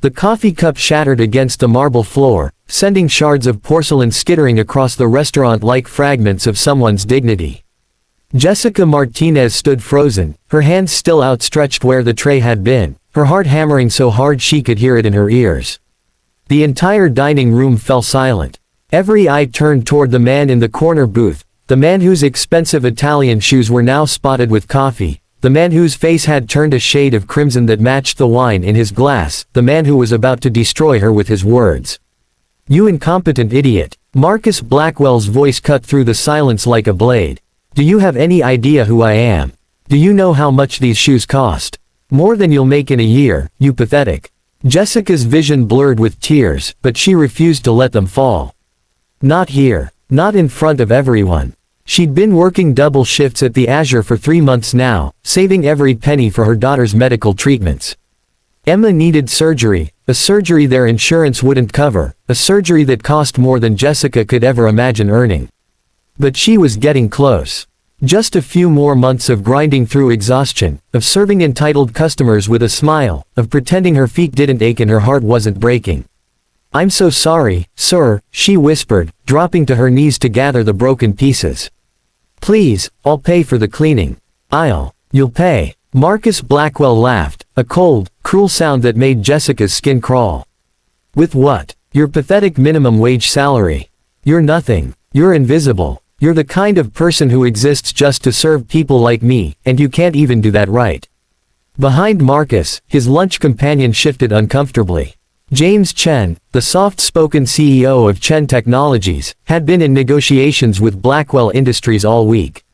The coffee cup shattered against the marble floor, sending shards of porcelain skittering across the restaurant like fragments of someone's dignity. Jessica Martinez stood frozen, her hands still outstretched where the tray had been, her heart hammering so hard she could hear it in her ears. The entire dining room fell silent. Every eye turned toward the man in the corner booth, the man whose expensive Italian shoes were now spotted with coffee, the man whose face had turned a shade of crimson that matched the wine in his glass, the man who was about to destroy her with his words. "You incompetent idiot." Marcus Blackwell's voice cut through the silence like a blade. "Do you have any idea who I am? Do you know how much these shoes cost? More than you'll make in a year, you pathetic." Jessica's vision blurred with tears, but she refused to let them fall. Not here. Not in front of everyone. She'd been working double shifts at the Azure for 3 months now, saving every penny for her daughter's medical treatments. Emma needed surgery, a surgery their insurance wouldn't cover, a surgery that cost more than Jessica could ever imagine earning. But she was getting close. Just a few more months of grinding through exhaustion, of serving entitled customers with a smile, of pretending her feet didn't ache and her heart wasn't breaking. "I'm so sorry, sir," she whispered, dropping to her knees to gather the broken pieces. "Please, I'll pay for the cleaning." You'll pay." Marcus Blackwell laughed, a cold, cruel sound that made Jessica's skin crawl. "With what? Your pathetic minimum wage salary. You're nothing. You're invisible. You're the kind of person who exists just to serve people like me, and you can't even do that right." Behind Marcus, his lunch companion shifted uncomfortably. James Chen, the soft-spoken CEO of Chen Technologies, had been in negotiations with Blackwell Industries all week.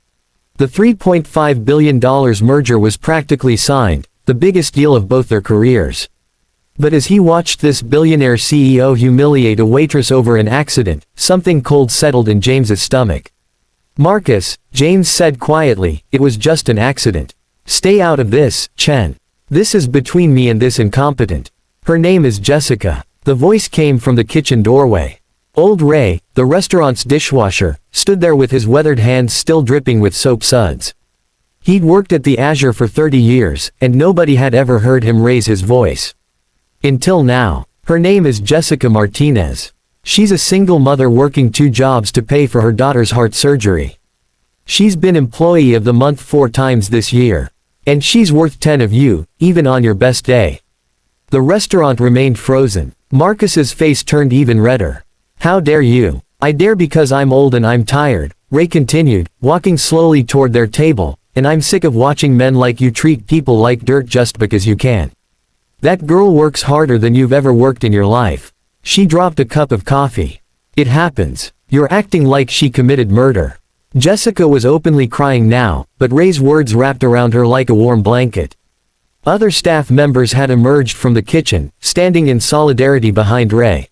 The $3.5 billion merger was practically signed, the biggest deal of both their careers. But as he watched this billionaire CEO humiliate a waitress over an accident, something cold settled in James's stomach. "Marcus," James said quietly, "it was just an accident. Stay out of this, Chen. This is between me and this incompetent. Her name is Jessica." The voice came from the kitchen doorway. Old Ray, the restaurant's dishwasher, stood there with his weathered hands still dripping with soap suds. He'd worked at the Azure for 30 years, and nobody had ever heard him raise his voice. Until now. Her name is Jessica Martinez. She's a single mother working 2 jobs to pay for her daughter's heart surgery. She's been Employee of the Month 4 times this year. And she's worth 10 of you, even on your best day. The restaurant remained frozen. Marcus's face turned even redder. "How dare you?" "I dare because I'm old and I'm tired," Ray continued, walking slowly toward their table, "and I'm sick of watching men like you treat people like dirt just because you can. That girl works harder than you've ever worked in your life." She dropped a cup of coffee. "It happens. You're acting like she committed murder." Jessica was openly crying now, but Ray's words wrapped around her like a warm blanket. Other staff members had emerged from the kitchen, standing in solidarity behind Ray.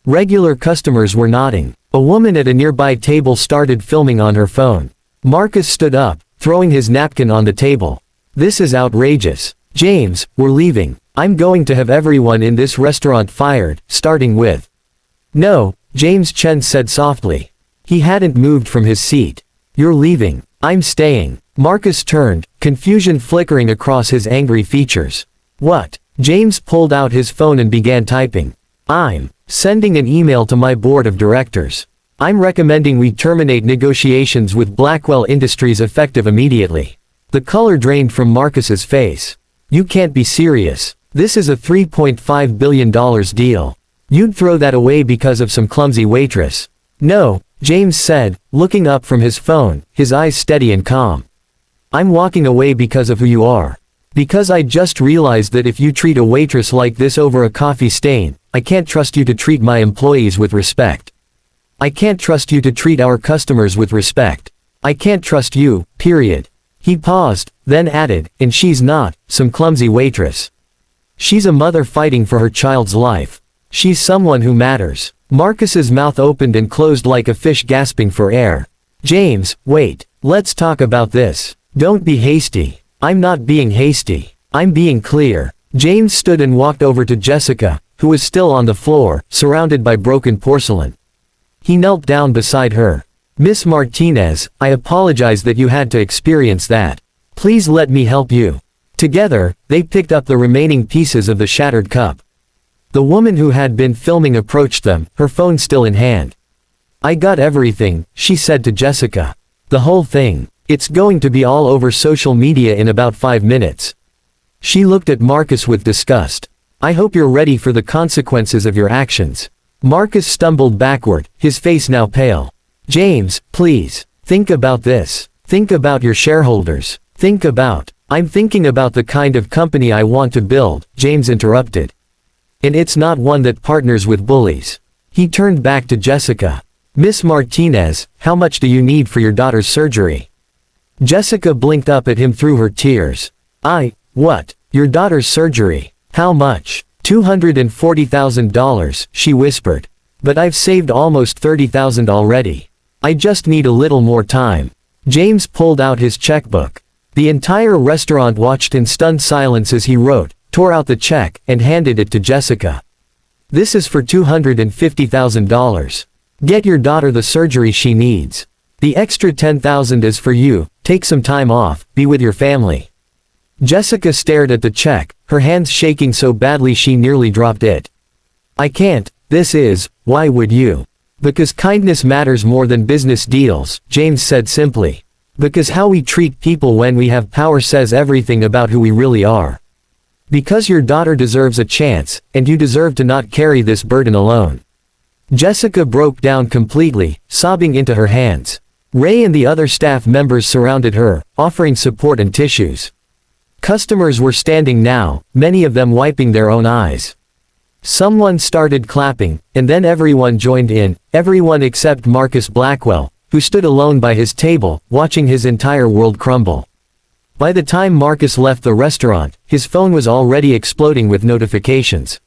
Regular customers were nodding. A woman at a nearby table started filming on her phone. Marcus stood up, throwing his napkin on the table. "This is outrageous. James, we're leaving. I'm going to have everyone in this restaurant fired, starting with—" "No," James Chen said softly. He hadn't moved from his seat. "You're leaving. I'm staying." Marcus turned, confusion flickering across his angry features. "What?" James pulled out his phone and began typing. "I'm sending an email to my board of directors. I'm recommending we terminate negotiations with Blackwell Industries effective immediately." The color drained from Marcus's face. "You can't be serious. This is a $3.5 billion deal. You'd throw that away because of some clumsy waitress." "No," James said, looking up from his phone, his eyes steady and calm. "I'm walking away because of who you are. Because I just realized that if you treat a waitress like this over a coffee stain, I can't trust you to treat my employees with respect. I can't trust you to treat our customers with respect. I can't trust you, period." He paused, then added, "And she's not some clumsy waitress. She's a mother fighting for her child's life. She's someone who matters." Marcus's mouth opened and closed like a fish gasping for air. "James, wait. Let's talk about this. Don't be hasty." "I'm not being hasty. I'm being clear." James stood and walked over to Jessica, who was still on the floor, surrounded by broken porcelain. He knelt down beside her. "Miss Martinez, I apologize that you had to experience that. Please let me help you." Together, they picked up the remaining pieces of the shattered cup. The woman who had been filming approached them, her phone still in hand. "I got everything," she said to Jessica. "The whole thing. It's going to be all over social media in about 5 minutes." She looked at Marcus with disgust. "I hope you're ready for the consequences of your actions." Marcus stumbled backward, his face now pale. "James, please. Think about this. Think about your shareholders. Think about—" "I'm thinking about the kind of company I want to build," James interrupted. "And it's not one that partners with bullies." He turned back to Jessica. "Miss Martinez, how much do you need for your daughter's surgery?" Jessica blinked up at him through her tears. What? Your daughter's surgery? How much?" $240,000, she whispered. "But I've saved almost $30,000 already. I just need a little more time." James pulled out his checkbook. The entire restaurant watched in stunned silence as he wrote, tore out the check, and handed it to Jessica. "This is for $250,000. Get your daughter the surgery she needs. The extra $10,000 is for you, take some time off, be with your family." Jessica stared at the check, her hands shaking so badly she nearly dropped it. "I can't, why would you?" "Because kindness matters more than business deals," James said simply. "Because how we treat people when we have power says everything about who we really are. Because your daughter deserves a chance, and you deserve to not carry this burden alone." Jessica broke down completely, sobbing into her hands. Ray and the other staff members surrounded her, offering support and tissues. Customers were standing now, many of them wiping their own eyes. Someone started clapping, and then everyone joined in, everyone except Marcus Blackwell, who stood alone by his table, watching his entire world crumble. By the time Marcus left the restaurant, his phone was already exploding with notifications.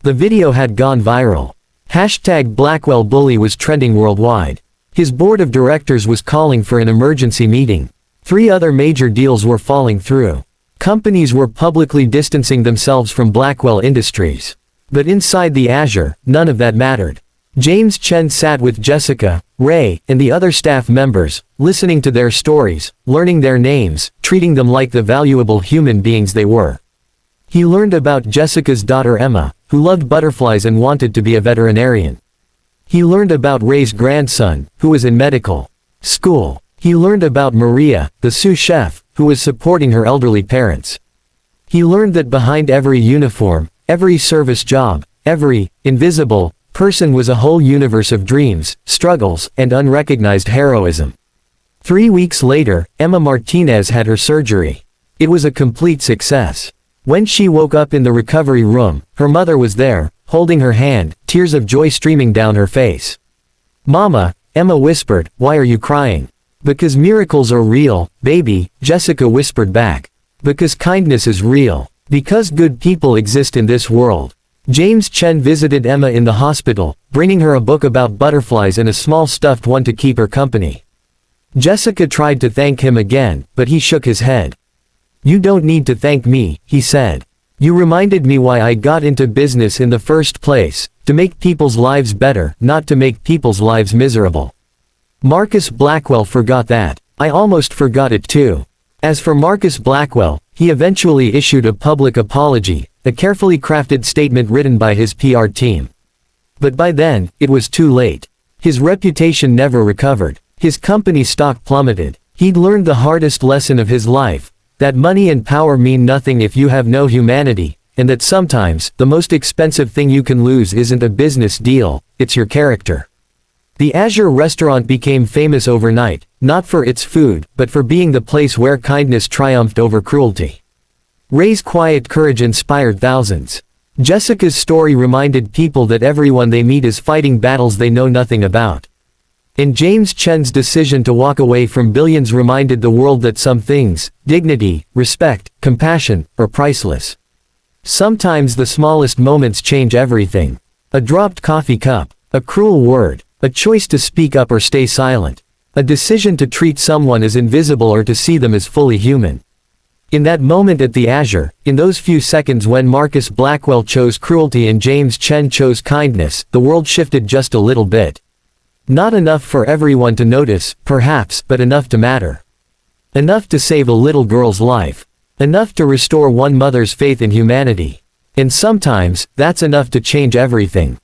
The video had gone viral. #BlackwellBully was trending worldwide. His board of directors was calling for an emergency meeting. 3 other major deals were falling through. Companies were publicly distancing themselves from Blackwell Industries. But inside the Azure, none of that mattered. James Chen sat with Jessica, Ray, and the other staff members, listening to their stories, learning their names, treating them like the valuable human beings they were. He learned about Jessica's daughter Emma, who loved butterflies and wanted to be a veterinarian. He learned about Ray's grandson, who was in medical school. He learned about Maria, the sous chef, who was supporting her elderly parents. He learned that behind every uniform, every service job, every invisible person was a whole universe of dreams, struggles, and unrecognized heroism. 3 weeks later, Emma Martinez had her surgery. It was a complete success. When she woke up in the recovery room, her mother was there, holding her hand, tears of joy streaming down her face. "Mama," Emma whispered, "why are you crying?" "Because miracles are real, baby," Jessica whispered back. "Because kindness is real. Because good people exist in this world." James Chen visited Emma in the hospital, bringing her a book about butterflies and a small stuffed one to keep her company. Jessica tried to thank him again, but he shook his head. "You don't need to thank me," he said. "You reminded me why I got into business in the first place, to make people's lives better, not to make people's lives miserable." Marcus Blackwell forgot that. I almost forgot it too. As for Marcus Blackwell, he eventually issued a public apology, a carefully crafted statement written by his PR team. But by then, it was too late. His reputation never recovered. His company stock plummeted. He'd learned the hardest lesson of his life, that money and power mean nothing if you have no humanity, and that sometimes, the most expensive thing you can lose isn't a business deal, it's your character. The Azure restaurant became famous overnight, not for its food, but for being the place where kindness triumphed over cruelty. Ray's quiet courage inspired thousands. Jessica's story reminded people that everyone they meet is fighting battles they know nothing about. And James Chen's decision to walk away from billions reminded the world that some things, dignity, respect, compassion, are priceless. Sometimes the smallest moments change everything. A dropped coffee cup, a cruel word, a choice to speak up or stay silent. A decision to treat someone as invisible or to see them as fully human. In that moment at the Azure, in those few seconds when Marcus Blackwell chose cruelty and James Chen chose kindness, the world shifted just a little bit. Not enough for everyone to notice, perhaps, but enough to matter. Enough to save a little girl's life. Enough to restore one mother's faith in humanity. And sometimes, that's enough to change everything.